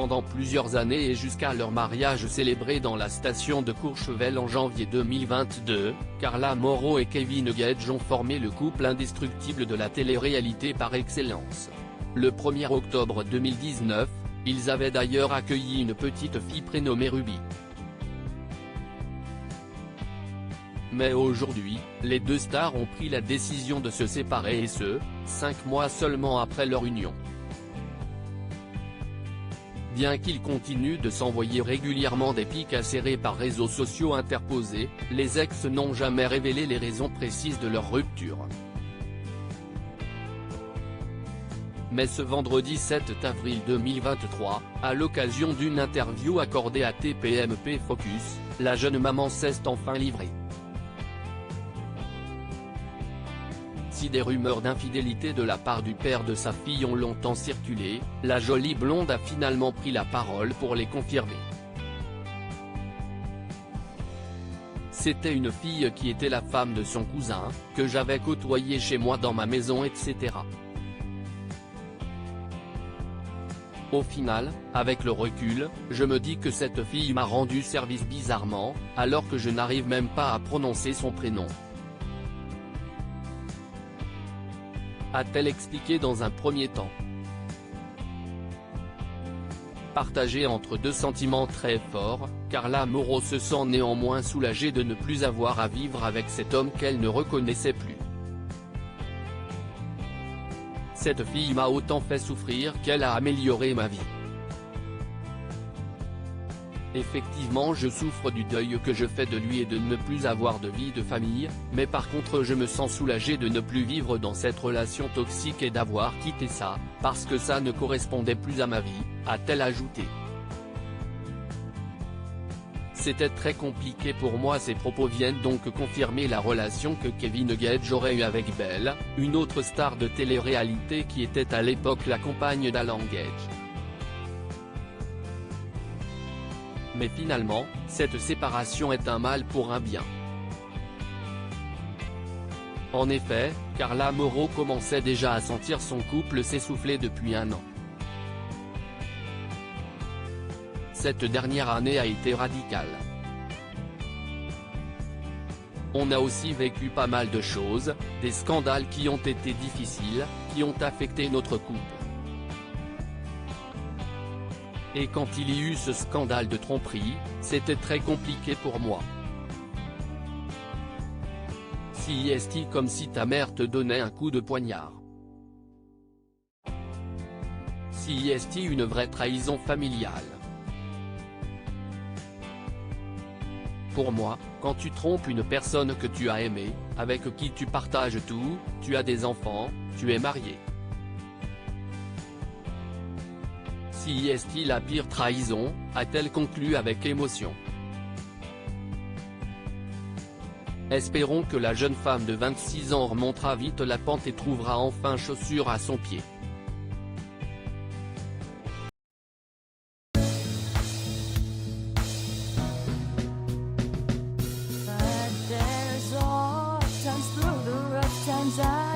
pendant plusieurs années et jusqu'à leur mariage célébré dans la station de Courchevel en janvier 2022, Carla Mauro et Kevin Gage ont formé le couple indestructible de la télé-réalité par excellence. Le 1er octobre 2019, ils avaient d'ailleurs accueilli une petite fille prénommée Ruby. Mais aujourd'hui, les deux stars ont pris la décision de se séparer et ce, 5 mois seulement après leur union. Bien qu'ils continuent de s'envoyer régulièrement des pics acérés par réseaux sociaux interposés, les ex n'ont jamais révélé les raisons précises de leur rupture. Mais ce vendredi 7 avril 2023, à l'occasion d'une interview accordée à TPMP Focus, la jeune maman s'est enfin livrée. Si des rumeurs d'infidélité de la part du père de sa fille ont longtemps circulé, la jolie blonde a finalement pris la parole pour les confirmer. C'était une fille qui était la femme de son cousin, que j'avais côtoyée chez moi dans ma maison etc. Au final, avec le recul, je me dis que cette fille m'a rendu service bizarrement, alors que je n'arrive même pas à prononcer son prénom. A-t-elle expliqué dans un premier temps. Partagée entre deux sentiments très forts, Carla Mauro se sent néanmoins soulagée de ne plus avoir à vivre avec cet homme qu'elle ne reconnaissait plus. Cette fille m'a autant fait souffrir qu'elle a amélioré ma vie. Effectivement je souffre du deuil que je fais de lui et de ne plus avoir de vie de famille, mais par contre je me sens soulagé de ne plus vivre dans cette relation toxique et d'avoir quitté ça, parce que ça ne correspondait plus à ma vie, a-t-elle ajouté. C'était très compliqué pour moi. Ces propos viennent donc confirmer la relation que Kevin Gage aurait eue avec Belle, une autre star de télé-réalité qui était à l'époque la compagne d'Alan Gage. Mais finalement, cette séparation est un mal pour un bien. En effet, Carla Mauro commençait déjà à sentir son couple s'essouffler depuis 1 an. Cette dernière année a été radicale. On a aussi vécu pas mal de choses, des scandales qui ont été difficiles, qui ont affecté notre couple. Et quand il y eut ce scandale de tromperie, c'était très compliqué pour moi. C'est comme si ta mère te donnait un coup de poignard. C'est une vraie trahison familiale. Pour moi, quand tu trompes une personne que tu as aimée, avec qui tu partages tout, tu as des enfants, tu es marié. C'est la pire trahison, a-t-elle conclu avec émotion. Espérons que la jeune femme de 26 ans remontera vite la pente et trouvera enfin chaussure à son pied. Times